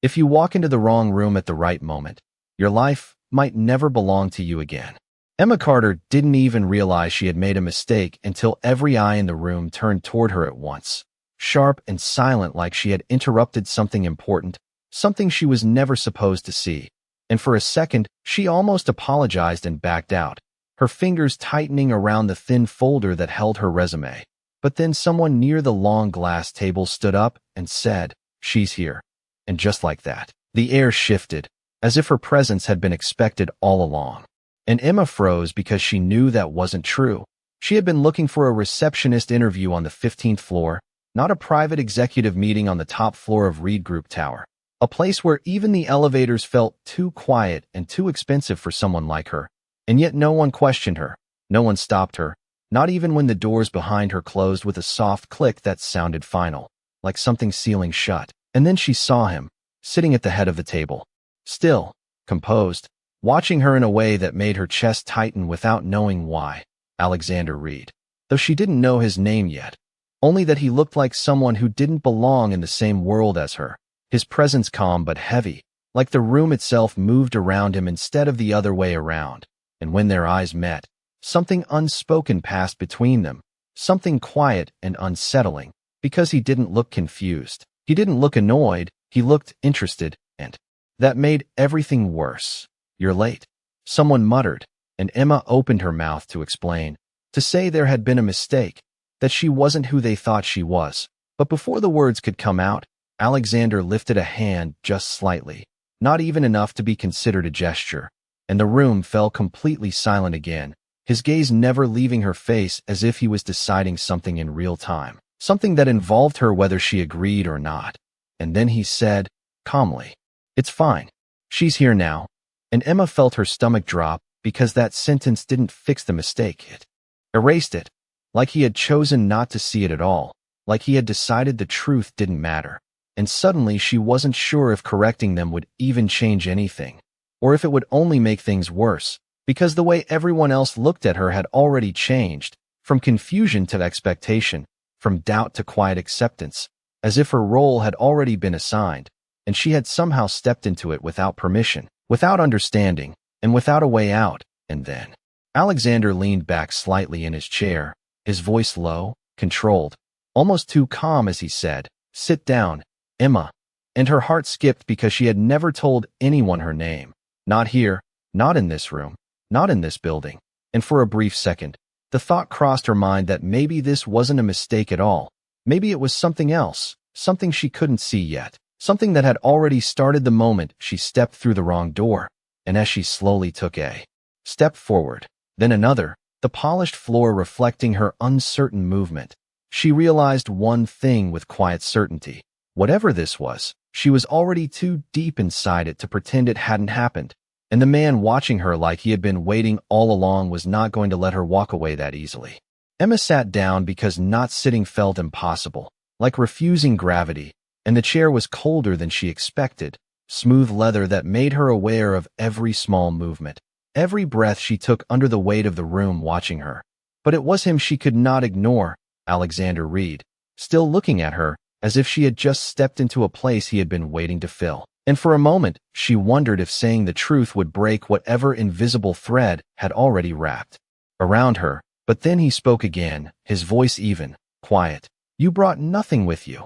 If you walk into the wrong room at the right moment, your life might never belong to you again. Emma Carter didn't even realize she had made a mistake until every eye in the room turned toward her at once, sharp and silent, like she had interrupted something important, something she was never supposed to see. And for a second, she almost apologized and backed out, her fingers tightening around the thin folder that held her resume. But then someone near the long glass table stood up and said, "She's here." And just like that, the air shifted, as if her presence had been expected all along. And Emma froze because she knew that wasn't true. She had been looking for a receptionist interview on the 15th floor, not a private executive meeting on the top floor of Reed Group Tower, a place where even the elevators felt too quiet and too expensive for someone like her. And yet no one questioned her. No one stopped her, not even when the doors behind her closed with a soft click that sounded final, like something sealing shut. And then she saw him, sitting at the head of the table, still, composed, watching her in a way that made her chest tighten without knowing why. Alexander Reed. Though she didn't know his name yet, only that he looked like someone who didn't belong in the same world as her. His presence calm but heavy, like the room itself moved around him instead of the other way around. And when their eyes met, something unspoken passed between them, something quiet and unsettling, because he didn't look confused. He didn't look annoyed, he looked interested, and that made everything worse. "You're late," someone muttered, and Emma opened her mouth to explain, to say there had been a mistake, that she wasn't who they thought she was. But before the words could come out, Alexander lifted a hand just slightly, not even enough to be considered a gesture, and the room fell completely silent again, his gaze never leaving her face, as if he was deciding something in real time, something that involved her whether she agreed or not. And then he said, calmly, "It's fine. She's here now." And Emma felt her stomach drop, because that sentence didn't fix the mistake. It erased it, like he had chosen not to see it at all, like he had decided the truth didn't matter. And suddenly she wasn't sure if correcting them would even change anything, or if it would only make things worse, because the way everyone else looked at her had already changed, from confusion to expectation, from doubt to quiet acceptance, as if her role had already been assigned, and she had somehow stepped into it without permission, without understanding, and without a way out. And then Alexander leaned back slightly in his chair, his voice low, controlled, almost too calm, as he said, "Sit down, Emma." And her heart skipped because she had never told anyone her name. Not here, not in this room, not in this building. And for a brief second, the thought crossed her mind that maybe this wasn't a mistake at all. Maybe it was something else, something she couldn't see yet, something that had already started the moment she stepped through the wrong door. And as she slowly took a step forward, then another, the polished floor reflecting her uncertain movement, she realized one thing with quiet certainty. Whatever this was, she was already too deep inside it to pretend it hadn't happened. And the man watching her like he had been waiting all along was not going to let her walk away that easily. Emma sat down because not sitting felt impossible, like refusing gravity, and the chair was colder than she expected, smooth leather that made her aware of every small movement, every breath she took under the weight of the room watching her. But it was him she could not ignore, Alexander Reed, still looking at her, as if she had just stepped into a place he had been waiting to fill. And for a moment, she wondered if saying the truth would break whatever invisible thread had already wrapped around her. But then he spoke again, his voice even, quiet. "You brought nothing with you."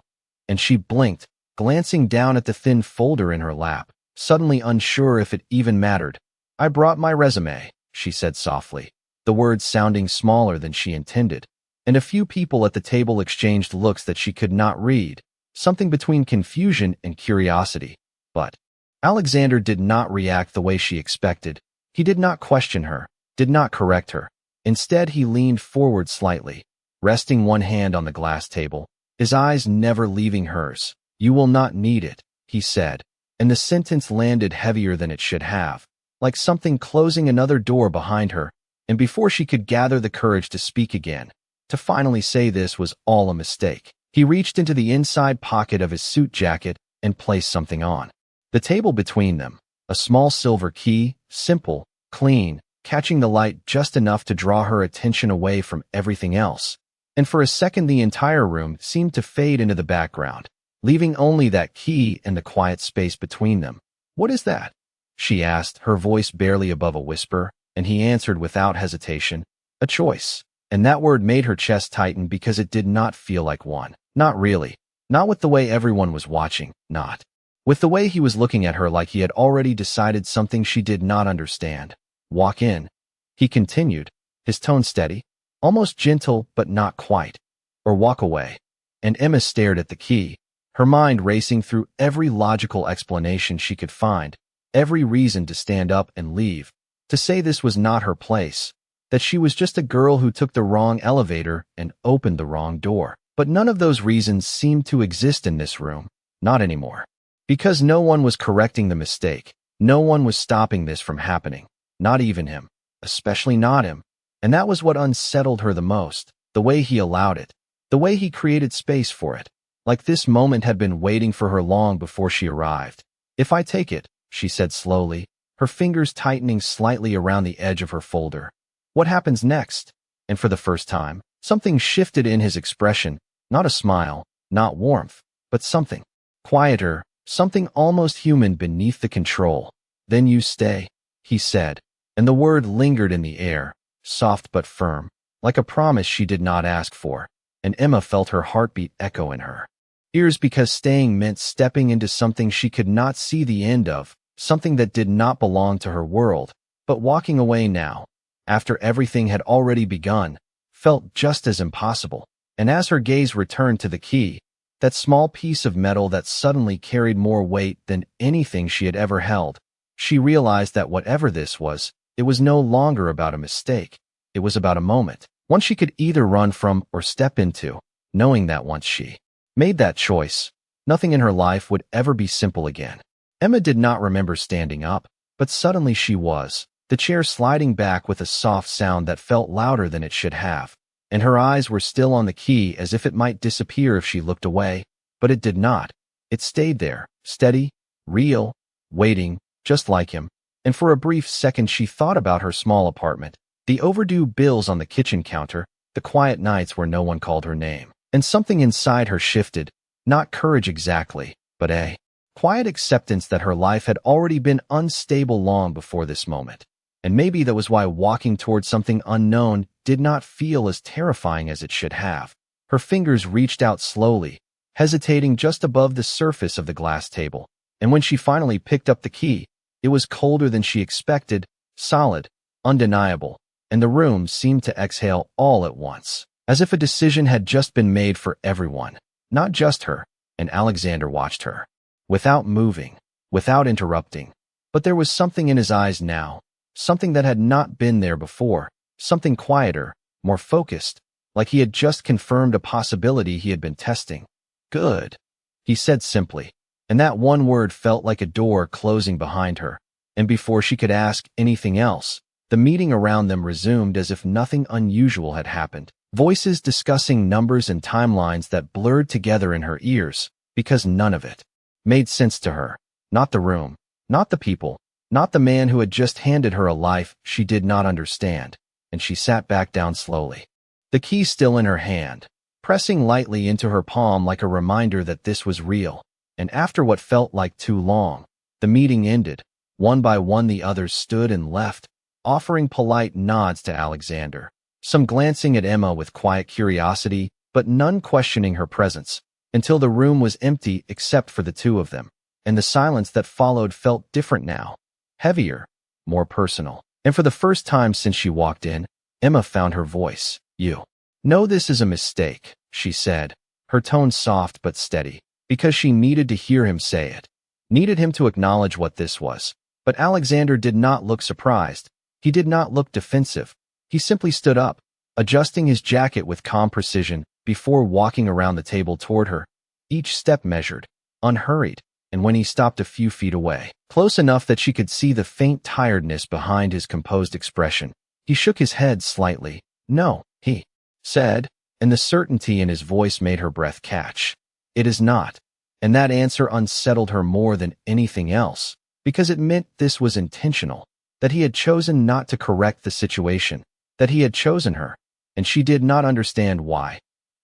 And she blinked, glancing down at the thin folder in her lap, suddenly unsure if it even mattered. "I brought my resume," she said softly, the words sounding smaller than she intended. And a few people at the table exchanged looks that she could not read, something between confusion and curiosity. But Alexander did not react the way she expected. He did not question her, did not correct her. Instead, he leaned forward slightly, resting one hand on the glass table, his eyes never leaving hers. "You will not need it," he said, and the sentence landed heavier than it should have, like something closing another door behind her. And before she could gather the courage to speak again, to finally say this was all a mistake, he reached into the inside pocket of his suit jacket and placed something on the table between them, a small silver key, simple, clean, catching the light just enough to draw her attention away from everything else. And for a second the entire room seemed to fade into the background, leaving only that key and the quiet space between them. "What is that?" she asked, her voice barely above a whisper, and he answered without hesitation, "A choice." And that word made her chest tighten because it did not feel like one. Not really. Not with the way everyone was watching. Not with the way he was looking at her like he had already decided something she did not understand. "Walk in," he continued, his tone steady, almost gentle but not quite. "Or walk away." And Emma stared at the key, her mind racing through every logical explanation she could find, every reason to stand up and leave, to say this was not her place, that she was just a girl who took the wrong elevator and opened the wrong door. But none of those reasons seemed to exist in this room, not anymore. Because no one was correcting the mistake, no one was stopping this from happening, not even him, especially not him. And that was what unsettled her the most, the way he allowed it, the way he created space for it, like this moment had been waiting for her long before she arrived. "If I take it," she said slowly, her fingers tightening slightly around the edge of her folder. "What happens next?" And for the first time, something shifted in his expression, not a smile, not warmth, but something quieter, something almost human beneath the control. "Then you stay," he said, and the word lingered in the air, soft but firm, like a promise she did not ask for, and Emma felt her heartbeat echo in her ears because staying meant stepping into something she could not see the end of, something that did not belong to her world. But walking away now, after everything had already begun, felt just as impossible. And as her gaze returned to the key, that small piece of metal that suddenly carried more weight than anything she had ever held, she realized that whatever this was, it was no longer about a mistake. It was about a moment, one she could either run from or step into, knowing that once she made that choice, nothing in her life would ever be simple again. Emma did not remember standing up, but suddenly she was, the chair sliding back with a soft sound that felt louder than it should have, and her eyes were still on the key as if it might disappear if she looked away, but it did not. It stayed there, steady, real, waiting, just like him. And for a brief second she thought about her small apartment, the overdue bills on the kitchen counter, the quiet nights where no one called her name. And something inside her shifted, not courage exactly, but a quiet acceptance that her life had already been unstable long before this moment. And maybe that was why walking toward something unknown did not feel as terrifying as it should have. Her fingers reached out slowly, hesitating just above the surface of the glass table, and when she finally picked up the key, it was colder than she expected, solid, undeniable, and the room seemed to exhale all at once, as if a decision had just been made for everyone, not just her. And Alexander watched her, without moving, without interrupting. But there was something in his eyes now, something that had not been there before, something quieter, more focused, like he had just confirmed a possibility he had been testing. "Good," he said simply, and that one word felt like a door closing behind her, and before she could ask anything else, the meeting around them resumed as if nothing unusual had happened. Voices discussing numbers and timelines that blurred together in her ears, because none of it made sense to her. Not the room, not the people, not the man who had just handed her a life she did not understand, and she sat back down slowly, the key still in her hand, pressing lightly into her palm like a reminder that this was real. And after what felt like too long, the meeting ended. One by one the others stood and left, offering polite nods to Alexander, some glancing at Emma with quiet curiosity, but none questioning her presence, until the room was empty except for the two of them. And the silence that followed felt different now, heavier, more personal. And for the first time since she walked in, Emma found her voice. "You know this is a mistake," she said, her tone soft but steady, because she needed to hear him say it, needed him to acknowledge what this was. But Alexander did not look surprised. He did not look defensive. He simply stood up, adjusting his jacket with calm precision before walking around the table toward her, each step measured, unhurried. And when he stopped a few feet away, close enough that she could see the faint tiredness behind his composed expression, he shook his head slightly. "No," he said, and the certainty in his voice made her breath catch. "It is not." And that answer unsettled her more than anything else, because it meant this was intentional, that he had chosen not to correct the situation, that he had chosen her, and she did not understand why.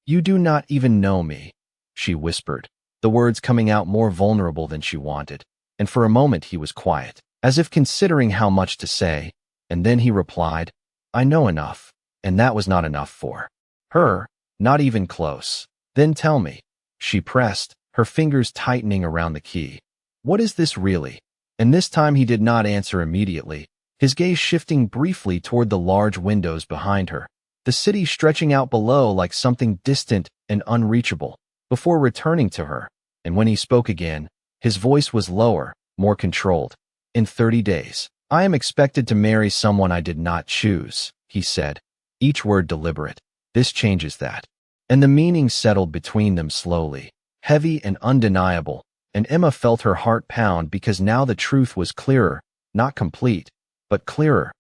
"You do not even know me," she whispered, the words coming out more vulnerable than she wanted. And for a moment he was quiet, as if considering how much to say, and then he replied, "I know enough." And that was not enough for her, not even close. "Then tell me," she pressed, her fingers tightening around the key. "What is this really?" And this time he did not answer immediately, his gaze shifting briefly toward the large windows behind her, the city stretching out below like something distant and unreachable, before returning to her. And when he spoke again, his voice was lower, more controlled. "In 30 days, I am expected to marry someone I did not choose," he said, each word deliberate. "This changes that." And the meaning settled between them slowly, heavy and undeniable, and Emma felt her heart pound because now the truth was clearer, not complete, but clearer.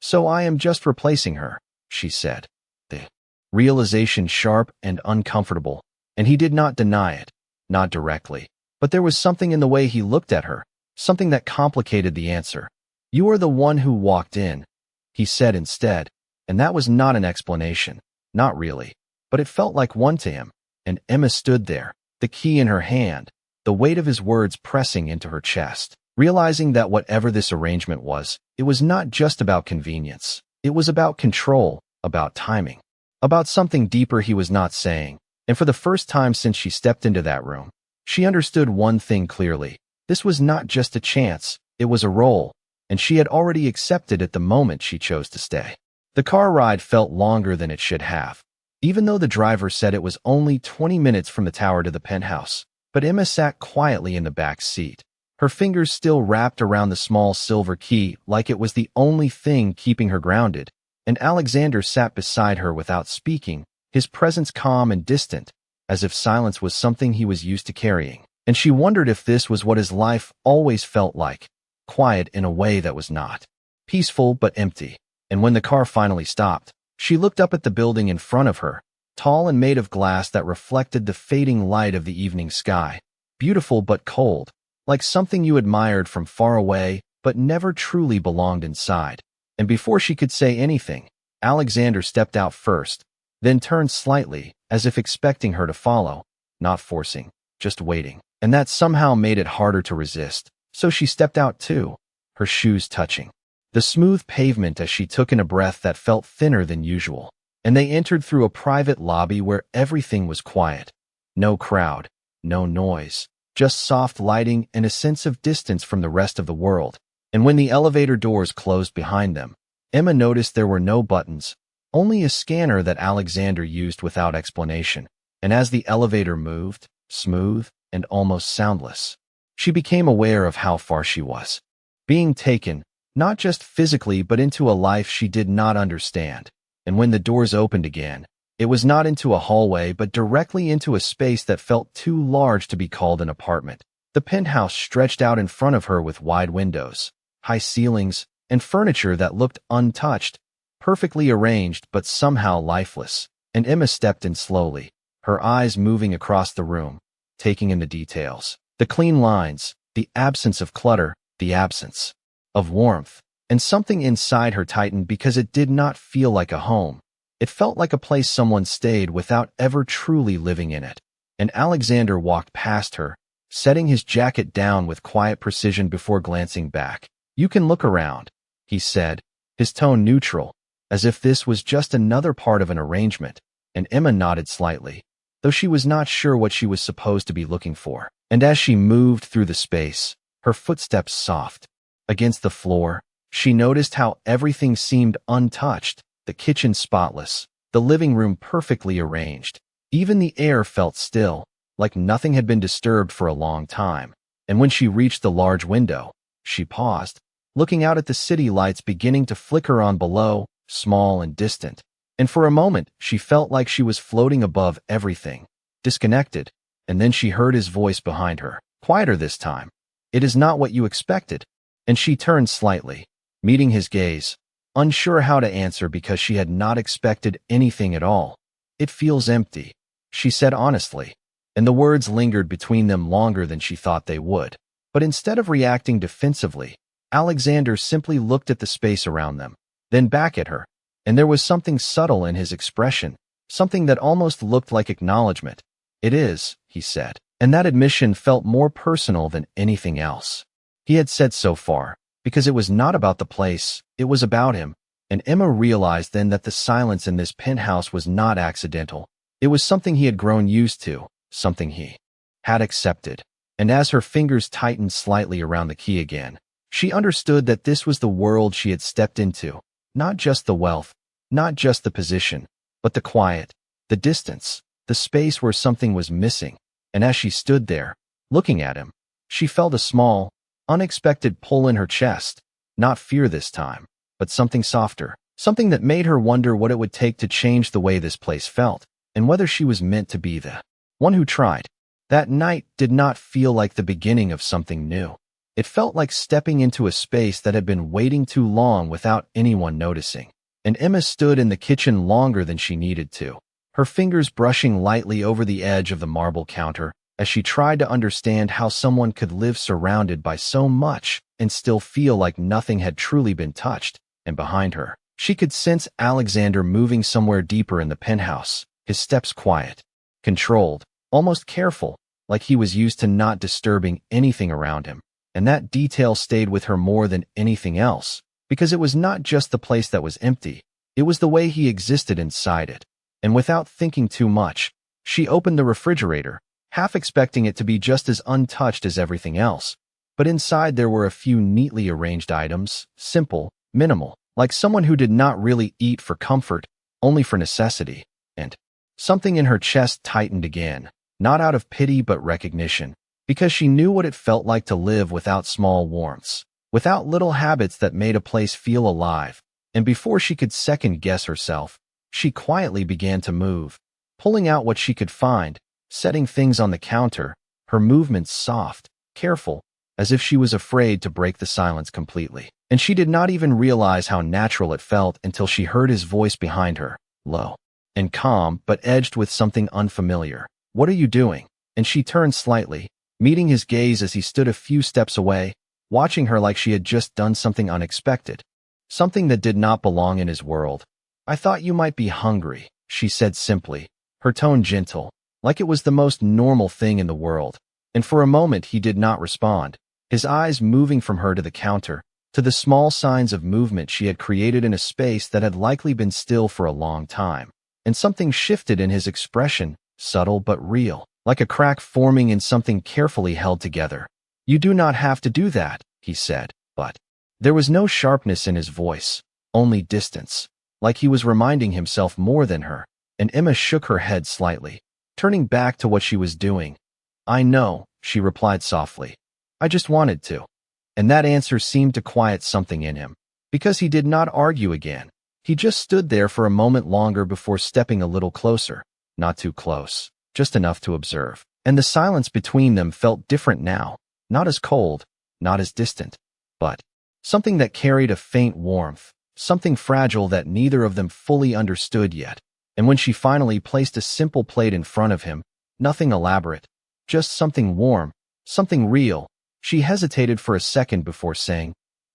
"So I am just replacing her," she said, the realization sharp and uncomfortable, and he did not deny it, not directly. But there was something in the way he looked at her, something that complicated the answer. "You are the one who walked in," he said instead, and that was not an explanation, not really, but it felt like one to him. And Emma stood there, the key in her hand, the weight of his words pressing into her chest, realizing that whatever this arrangement was, it was not just about convenience. It was about control, about timing, about something deeper he was not saying. And for the first time since she stepped into that room, she understood one thing clearly. This was not just a chance, it was a role, and she had already accepted it the moment she chose to stay. The car ride felt longer than it should have, even though the driver said it was only 20 minutes from the tower to the penthouse. But Emma sat quietly in the back seat, her fingers still wrapped around the small silver key like it was the only thing keeping her grounded, and Alexander sat beside her without speaking, his presence calm and distant, as if silence was something he was used to carrying. And she wondered if this was what his life always felt like, quiet in a way that was not, peaceful but empty. And when the car finally stopped, she looked up at the building in front of her, tall and made of glass that reflected the fading light of the evening sky, beautiful but cold, like something you admired from far away but never truly belonged inside. And before she could say anything, Alexander stepped out first, then turned slightly, as if expecting her to follow, not forcing, just waiting. And that somehow made it harder to resist, so she stepped out too, her shoes touching the smooth pavement as she took in a breath that felt thinner than usual. And they entered through a private lobby where everything was quiet. No crowd, no noise, just soft lighting and a sense of distance from the rest of the world. And when the elevator doors closed behind them, Emma noticed there were no buttons, only a scanner that Alexander used without explanation. And as the elevator moved, smooth and almost soundless, she became aware of how far she was being taken, not just physically but into a life she did not understand. And when the doors opened again, it was not into a hallway but directly into a space that felt too large to be called an apartment. The penthouse stretched out in front of her with wide windows, high ceilings, and furniture that looked untouched, perfectly arranged but somehow lifeless. And Emma stepped in slowly, her eyes moving across the room, taking in the details. The clean lines, the absence of clutter, the absence of warmth. And something inside her tightened because it did not feel like a home. It felt like a place someone stayed without ever truly living in it. And Alexander walked past her, setting his jacket down with quiet precision before glancing back. "You can look around," he said, his tone neutral, as if this was just another part of an arrangement. And Emma nodded slightly, though she was not sure what she was supposed to be looking for. And as she moved through the space, her footsteps soft against the floor, she noticed how everything seemed untouched, the kitchen spotless, the living room perfectly arranged. Even the air felt still, like nothing had been disturbed for a long time. And when she reached the large window, she paused, looking out at the city lights beginning to flicker on below, small and distant. And for a moment, she felt like she was floating above everything, disconnected. And then she heard his voice behind her, quieter this time. "It is not what you expected." And she turned slightly, meeting his gaze, unsure how to answer because she had not expected anything at all. "It feels empty," she said honestly, and the words lingered between them longer than she thought they would. But instead of reacting defensively, Alexander simply looked at the space around them, then back at her, and there was something subtle in his expression, something that almost looked like acknowledgement. "It is," he said, And that admission felt more personal than anything else. He had said so far, because it was not about the place, it was about him, and Emma realized then that the silence in this penthouse was not accidental. It was something he had grown used to, something he had accepted. And as her fingers tightened slightly around the key again, she understood that this was the world she had stepped into, not just the wealth, not just the position, but the quiet, the distance, the space where something was missing. And as she stood there, looking at him, she felt a small, unexpected pull in her chest, not fear this time, but something softer, something that made her wonder what it would take to change the way this place felt, and whether she was meant to be the one who tried. That night did not feel like the beginning of something new. It felt like stepping into a space that had been waiting too long without anyone noticing. And Emma stood in the kitchen longer than she needed to, her fingers brushing lightly over the edge of the marble counter, as she tried to understand how someone could live surrounded by so much and still feel like nothing had truly been touched. And behind her, she could sense Alexander moving somewhere deeper in the penthouse, his steps quiet, controlled, almost careful, like he was used to not disturbing anything around him. And that detail stayed with her more than anything else, because it was not just the place that was empty, it was the way he existed inside it. And without thinking too much, she opened the refrigerator, half expecting it to be just as untouched as everything else. But inside there were a few neatly arranged items, simple, minimal, like someone who did not really eat for comfort, only for necessity. And something in her chest tightened again, not out of pity but recognition, because she knew what it felt like to live without small warmths, without little habits that made a place feel alive. And before she could second-guess herself, she quietly began to move, pulling out what she could find, setting things on the counter, her movements soft, careful, as if she was afraid to break the silence completely. And she did not even realize how natural it felt until she heard his voice behind her, low and calm but edged with something unfamiliar. "What are you doing?" And she turned slightly, meeting his gaze as he stood a few steps away, watching her like she had just done something unexpected, something that did not belong in his world. "I thought you might be hungry," she said simply, her tone gentle, like it was the most normal thing in the world. And for a moment he did not respond, his eyes moving from her to the counter, to the small signs of movement she had created in a space that had likely been still for a long time. And something shifted in his expression, subtle but real, like a crack forming in something carefully held together. "You do not have to do that," he said, but there was no sharpness in his voice, only distance, like he was reminding himself more than her. And Emma shook her head slightly, turning back to what she was doing. "I know," she replied softly. "I just wanted to." And that answer seemed to quiet something in him, because he did not argue again. He just stood there for a moment longer before stepping a little closer, not too close, just enough to observe. And the silence between them felt different now, not as cold, not as distant, but something that carried a faint warmth, something fragile that neither of them fully understood yet. And when she finally placed a simple plate in front of him, nothing elaborate, just something warm, something real, she hesitated for a second before saying,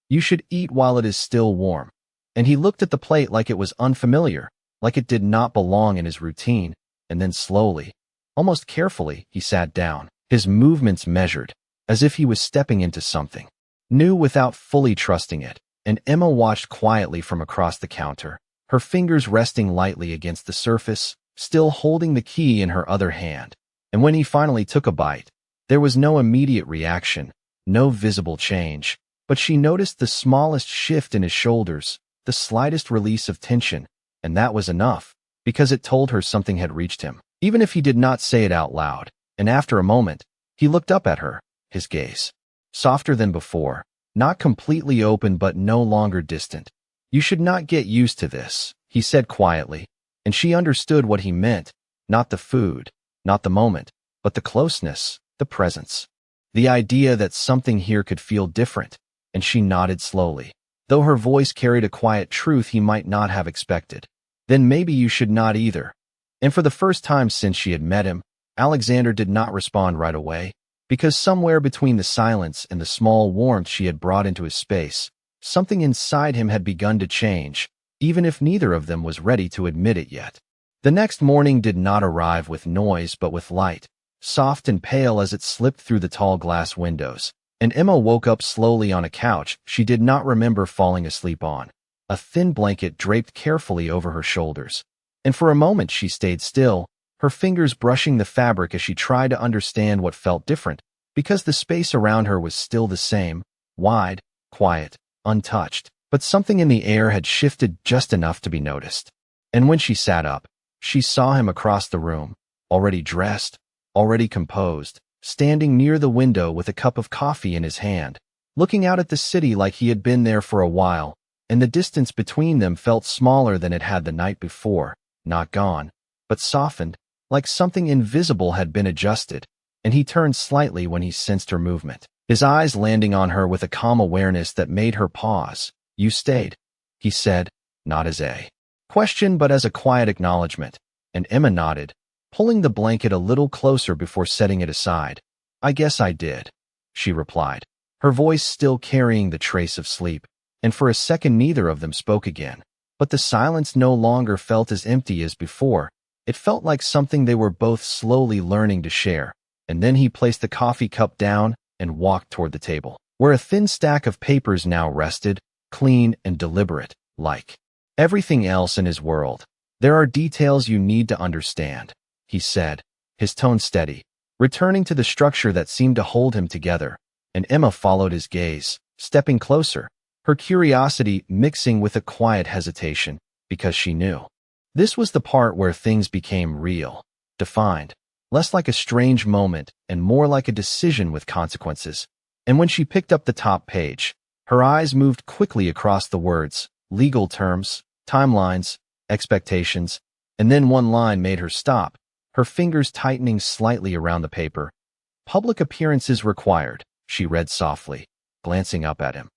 "You should eat while it is still warm." And he looked at the plate like it was unfamiliar, like it did not belong in his routine, and then slowly, almost carefully, he sat down, his movements measured, as if he was stepping into something new without fully trusting it. And Emma watched quietly from across the counter, her fingers resting lightly against the surface, still holding the key in her other hand. And when he finally took a bite, there was no immediate reaction, no visible change, but she noticed the smallest shift in his shoulders, the slightest release of tension, and that was enough, because it told her something had reached him, even if he did not say it out loud. And after a moment, he looked up at her, his gaze softer than before, not completely open but no longer distant. "You should not get used to this," he said quietly, and she understood what he meant, not the food, not the moment, but the closeness, the presence, the idea that something here could feel different. And she nodded slowly, though her voice carried a quiet truth he might not have expected. "Then maybe you should not either." And for the first time since she had met him, Alexander did not respond right away, because somewhere between the silence and the small warmth she had brought into his space, something inside him had begun to change, even if neither of them was ready to admit it yet. The next morning did not arrive with noise but with light, soft and pale as it slipped through the tall glass windows. And Emma woke up slowly on a couch she did not remember falling asleep on, a thin blanket draped carefully over her shoulders. And for a moment she stayed still, her fingers brushing the fabric as she tried to understand what felt different, because the space around her was still the same, wide, quiet, untouched. But something in the air had shifted just enough to be noticed. And when she sat up, she saw him across the room, already dressed, already composed, standing near the window with a cup of coffee in his hand, looking out at the city like he had been there for a while, and the distance between them felt smaller than it had the night before, not gone, but softened, like something invisible had been adjusted, and he turned slightly when he sensed her movement, his eyes landing on her with a calm awareness that made her pause. "You stayed," he said, not as a question but as a quiet acknowledgement, and Emma nodded, pulling the blanket a little closer before setting it aside. "I guess I did," she replied, her voice still carrying the trace of sleep, and for a second neither of them spoke again. But the silence no longer felt as empty as before. It felt like something they were both slowly learning to share. And then he placed the coffee cup down and walked toward the table, where a thin stack of papers now rested, clean and deliberate, like everything else in his world. "There are details you need to understand," he said, his tone steady, returning to the structure that seemed to hold him together, and Emma followed his gaze, stepping closer, her curiosity mixing with a quiet hesitation, because she knew this was the part where things became real, defined, less like a strange moment and more like a decision with consequences. And when she picked up the top page, her eyes moved quickly across the words, legal terms, timelines, expectations, and then one line made her stop, her fingers tightening slightly around the paper. "Public appearances required," she read softly, glancing up at him.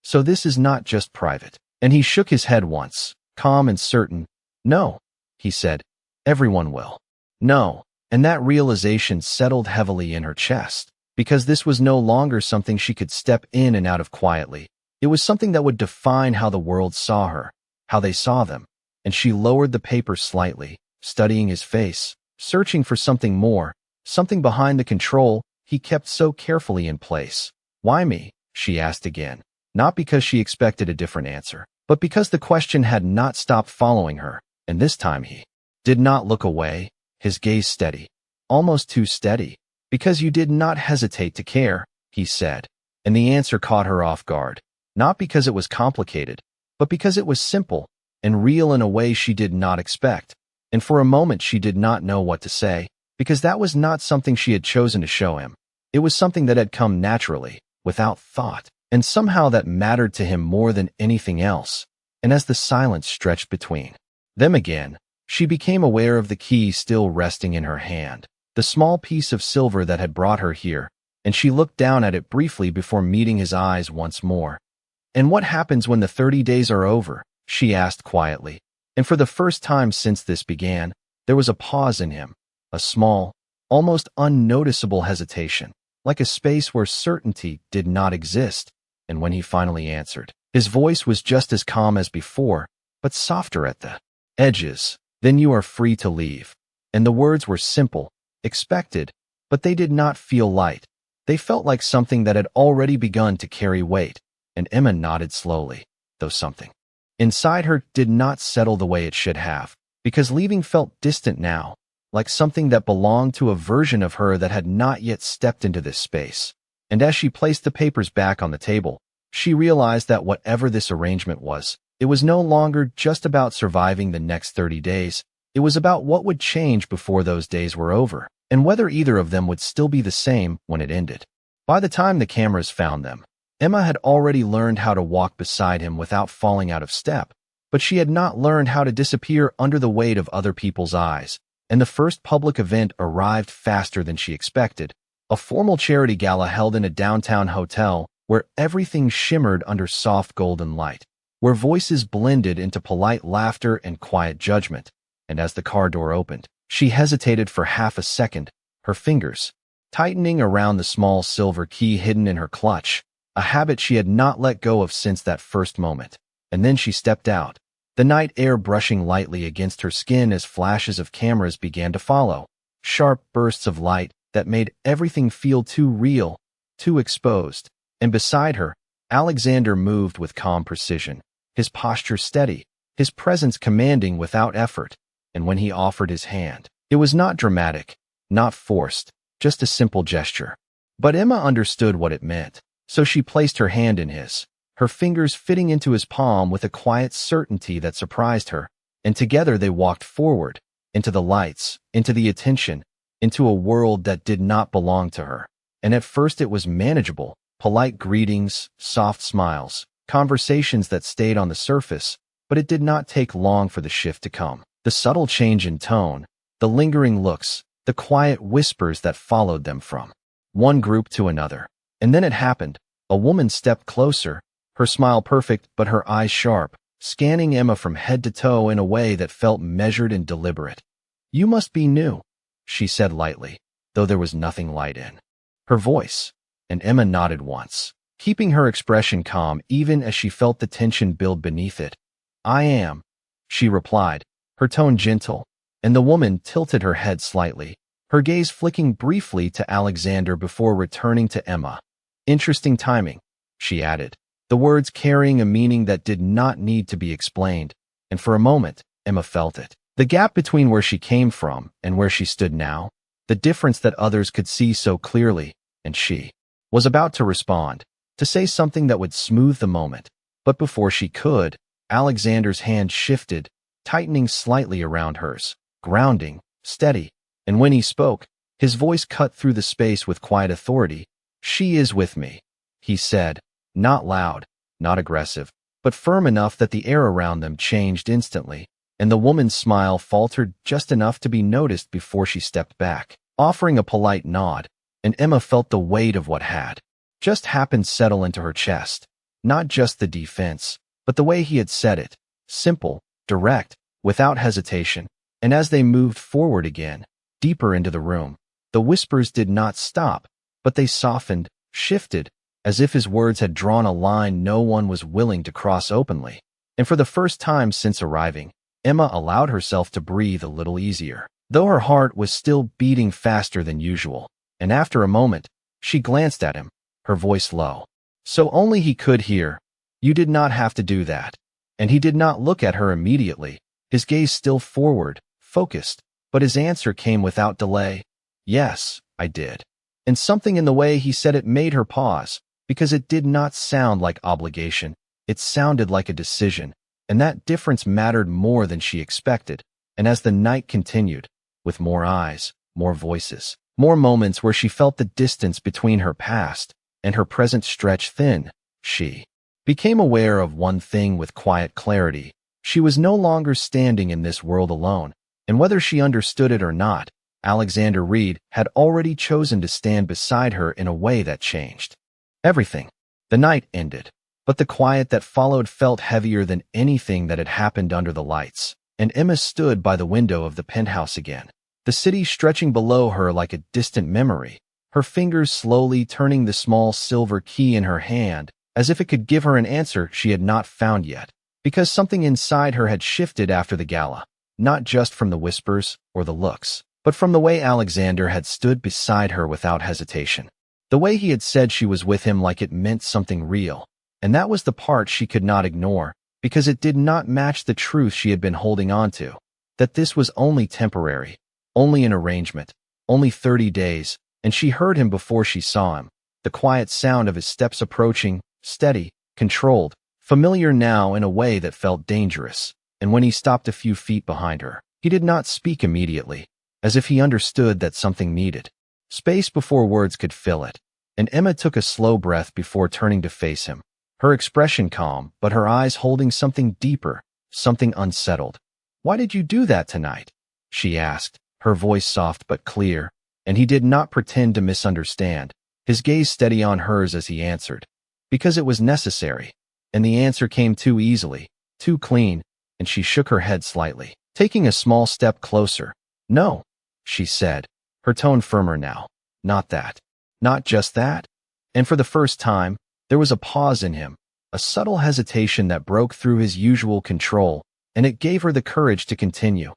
"So this is not just private." And he shook his head once, calm and certain. "No," he said, "everyone will." "No." And that realization settled heavily in her chest, because this was no longer something she could step in and out of quietly. It was something that would define how the world saw her, how they saw them. And she lowered the paper slightly, studying his face, searching for something more, something behind the control he kept so carefully in place. "Why me?" she asked again, not because she expected a different answer, but because the question had not stopped following her, and this time he did not look away, his gaze steady, almost too steady. "Because you did not hesitate to care," he said, and the answer caught her off guard, not because it was complicated, but because it was simple and real in a way she did not expect. And for a moment she did not know what to say, because that was not something she had chosen to show him. It was something that had come naturally, without thought, and somehow that mattered to him more than anything else. And as the silence stretched between them again, she became aware of the key still resting in her hand, the small piece of silver that had brought her here, and she looked down at it briefly before meeting his eyes once more. "And what happens when the 30 days are over?" she asked quietly. And for the first time since this began, there was a pause in him, a small, almost unnoticeable hesitation, like a space where certainty did not exist. And when he finally answered, his voice was just as calm as before, but softer at the edges. "Then you are free to leave." And the words were simple, expected, but they did not feel light. They felt like something that had already begun to carry weight, and Emma nodded slowly, though something inside her did not settle the way it should have, because leaving felt distant now, like something that belonged to a version of her that had not yet stepped into this space. And as she placed the papers back on the table, she realized that whatever this arrangement was, it was no longer just about surviving the next 30 days. It was about what would change before those days were over, and whether either of them would still be the same when it ended. By the time the cameras found them, Emma had already learned how to walk beside him without falling out of step, but she had not learned how to disappear under the weight of other people's eyes, and the first public event arrived faster than she expected, a formal charity gala held in a downtown hotel where everything shimmered under soft golden light, where voices blended into polite laughter and quiet judgment. And as the car door opened, she hesitated for half a second, her fingers tightening around the small silver key hidden in her clutch, a habit she had not let go of since that first moment. And then she stepped out, the night air brushing lightly against her skin as flashes of cameras began to follow, sharp bursts of light, that made everything feel too real, too exposed. And beside her, Alexander moved with calm precision, his posture steady, his presence commanding without effort. And when he offered his hand, it was not dramatic, not forced, just a simple gesture. But Emma understood what it meant, so she placed her hand in his, her fingers fitting into his palm with a quiet certainty that surprised her, and together they walked forward, into the lights, into the attention, into a world that did not belong to her. And at first it was manageable, polite greetings, soft smiles, conversations that stayed on the surface, but it did not take long for the shift to come. The subtle change in tone, the lingering looks, the quiet whispers that followed them from one group to another. And then it happened. A woman stepped closer, her smile perfect but her eyes sharp, scanning Emma from head to toe in a way that felt measured and deliberate. "You must be new," she said lightly, though there was nothing light in her voice. And Emma nodded once, keeping her expression calm even as she felt the tension build beneath it. "I am," she replied, her tone gentle, and the woman tilted her head slightly, her gaze flicking briefly to Alexander before returning to Emma. "Interesting timing," she added, the words carrying a meaning that did not need to be explained, and for a moment, Emma felt it. The gap between where she came from and where she stood now, the difference that others could see so clearly, and she was about to respond, to say something that would smooth the moment. But before she could, Alexander's hand shifted, tightening slightly around hers, grounding, steady, and when he spoke, his voice cut through the space with quiet authority. "She is with me," he said, not loud, not aggressive, but firm enough that the air around them changed instantly, and the woman's smile faltered just enough to be noticed before she stepped back, offering a polite nod, and Emma felt the weight of what had just happened settle into her chest. Not just the defense, but the way he had said it, simple, direct, without hesitation. And as they moved forward again, deeper into the room, the whispers did not stop, but they softened, shifted, as if his words had drawn a line no one was willing to cross openly. And for the first time since arriving, Emma allowed herself to breathe a little easier, though her heart was still beating faster than usual. And after a moment, she glanced at him, her voice low, so only he could hear. "You did not have to do that." And he did not look at her immediately, his gaze still forward, focused, but his answer came without delay. "Yes, I did." And something in the way he said it made her pause, because it did not sound like obligation, it sounded like a decision, and that difference mattered more than she expected. And as the night continued, with more eyes, more voices, more moments where she felt the distance between her past and her present stretch thin, she became aware of one thing with quiet clarity. She was no longer standing in this world alone, and whether she understood it or not, Alexander Reed had already chosen to stand beside her in a way that changed everything. The night ended, but the quiet that followed felt heavier than anything that had happened under the lights, and Emma stood by the window of the penthouse again, the city stretching below her like a distant memory, her fingers slowly turning the small silver key in her hand, as if it could give her an answer she had not found yet, because something inside her had shifted after the gala, not just from the whispers or the looks, but from the way Alexander had stood beside her without hesitation, the way he had said she was with him like it meant something real. And that was the part she could not ignore, because it did not match the truth she had been holding on to, that this was only temporary, only an arrangement, only 30 days, and she heard him before she saw him, the quiet sound of his steps approaching, steady, controlled, familiar now in a way that felt dangerous. And when he stopped a few feet behind her, he did not speak immediately, as if he understood that something needed space before words could fill it. And Emma took a slow breath before turning to face him, her expression calm, but her eyes holding something deeper, something unsettled. "Why did you do that tonight?" she asked, her voice soft but clear, and he did not pretend to misunderstand, his gaze steady on hers as he answered. "Because it was necessary." And the answer came too easily, too clean, and she shook her head slightly, taking a small step closer. "No," she said, her tone firmer now. "Not that. Not just that." And for the first time, there was a pause in him, a subtle hesitation that broke through his usual control, and it gave her the courage to continue.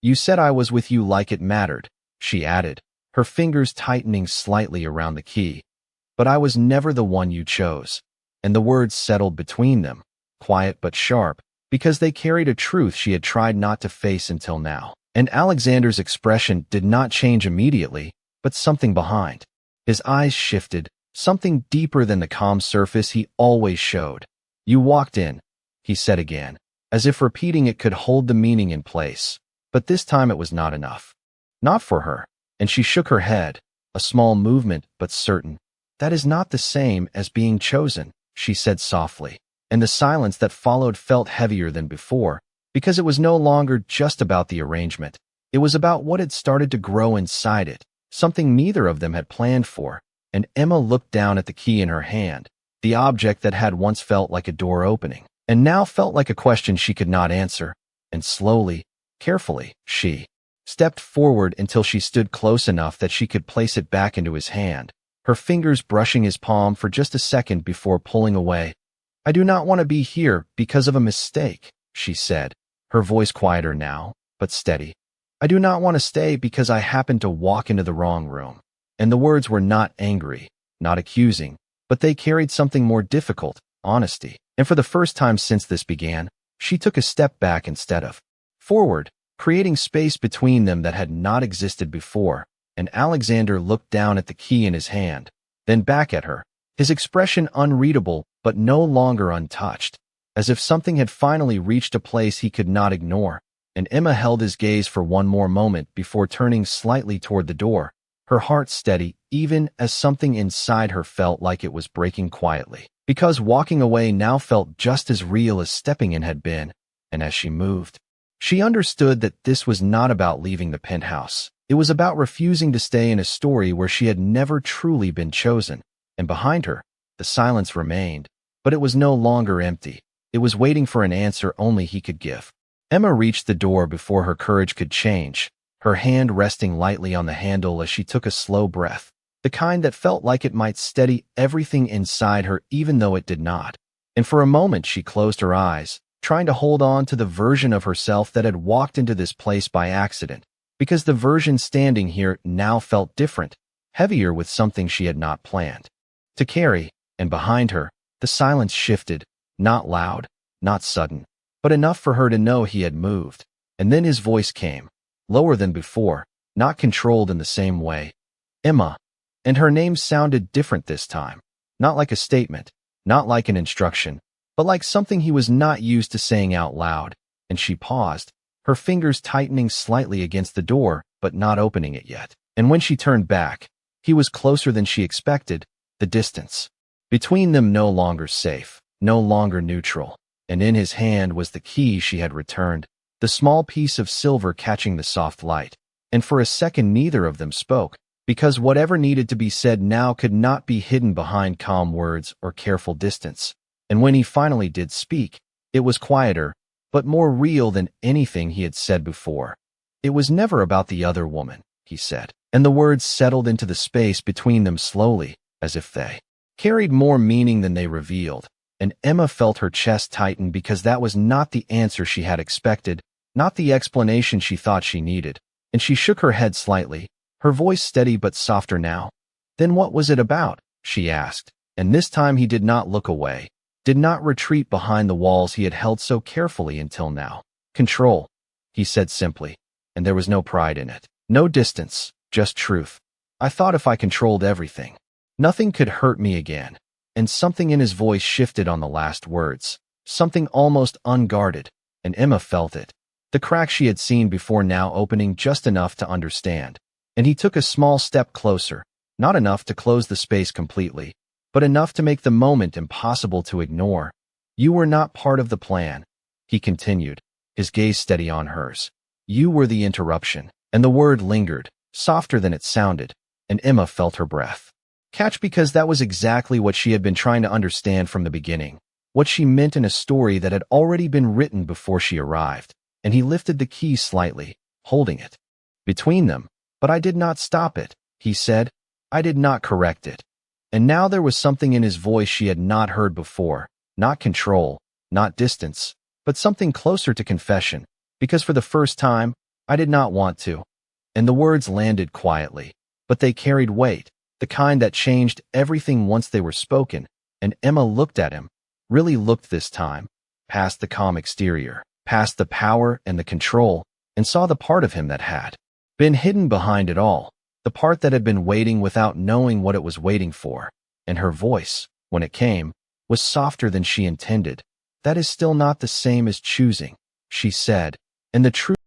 "You said I was with you like it mattered," she added, her fingers tightening slightly around the key. "But I was never the one you chose." And the words settled between them, quiet but sharp, because they carried a truth she had tried not to face until now. And Alexander's expression did not change immediately, but something behind. His eyes shifted, something deeper than the calm surface he always showed. "You walked in," he said again, as if repeating it could hold the meaning in place. But this time it was not enough. Not for her. And she shook her head, a small movement but certain. "That is not the same as being chosen," she said softly. And the silence that followed felt heavier than before, because it was no longer just about the arrangement. It was about what had started to grow inside it, something neither of them had planned for. And Emma looked down at the key in her hand, the object that had once felt like a door opening, and now felt like a question she could not answer. And slowly, carefully, she stepped forward until she stood close enough that she could place it back into his hand, her fingers brushing his palm for just a second before pulling away. "I do not want to be here because of a mistake," she said, her voice quieter now, but steady. "I do not want to stay because I happened to walk into the wrong room." And the words were not angry, not accusing, but they carried something more difficult, honesty. And for the first time since this began, she took a step back instead of forward, creating space between them that had not existed before. And Alexander looked down at the key in his hand, then back at her, his expression unreadable but no longer untouched, as if something had finally reached a place he could not ignore. And Emma held his gaze for one more moment before turning slightly toward the door, her heart steady even as something inside her felt like it was breaking quietly, because walking away now felt just as real as stepping in had been. And as she moved, she understood that this was not about leaving the penthouse. It was about refusing to stay in a story where she had never truly been chosen. And behind her, the silence remained, but it was no longer empty. It was waiting for an answer only he could give. Emma reached the door before her courage could change, her hand resting lightly on the handle as she took a slow breath, the kind that felt like it might steady everything inside her even though it did not. And for a moment she closed her eyes, trying to hold on to the version of herself that had walked into this place by accident, because the version standing here now felt different, heavier with something she had not planned to carry. And behind her, the silence shifted, not loud, not sudden, but enough for her to know he had moved. And then his voice came, lower than before, not controlled in the same way. "Emma." And her name sounded different this time, not like a statement, not like an instruction, but like something he was not used to saying out loud. And she paused, her fingers tightening slightly against the door, but not opening it yet. And when she turned back, he was closer than she expected, the distance between them no longer safe, no longer neutral. And in his hand was the key she had returned, the small piece of silver catching the soft light. And for a second neither of them spoke, because whatever needed to be said now could not be hidden behind calm words or careful distance. And when he finally did speak, it was quieter, but more real than anything he had said before. "It was never about the other woman," he said, and the words settled into the space between them slowly, as if they carried more meaning than they revealed. And Emma felt her chest tighten because that was not the answer she had expected, not the explanation she thought she needed. And she shook her head slightly, her voice steady but softer now. "Then what was it about?" she asked. And this time he did not look away, did not retreat behind the walls he had held so carefully until now. "Control," he said simply, and there was no pride in it, no distance, just truth. "I thought if I controlled everything, nothing could hurt me again." And something in his voice shifted on the last words, something almost unguarded, and Emma felt it, the crack she had seen before now opening just enough to understand. And he took a small step closer, not enough to close the space completely, but enough to make the moment impossible to ignore. "You were not part of the plan," he continued, his gaze steady on hers. "You were the interruption." And the word lingered, softer than it sounded, and Emma felt her breath catch, because that was exactly what she had been trying to understand from the beginning, what she meant in a story that had already been written before she arrived. And he lifted the key slightly, holding it between them. "But I did not stop it," he said. "I did not correct it." And now there was something in his voice she had not heard before, not control, not distance, but something closer to confession, because for the first time, "I did not want to." And the words landed quietly, but they carried weight, the kind that changed everything once they were spoken, and Emma looked at him, really looked this time, past the calm exterior, past the power and the control, and saw the part of him that had been hidden behind it all, the part that had been waiting without knowing what it was waiting for. And her voice, when it came, was softer than she intended. "That is still not the same as choosing," she said, "and the truth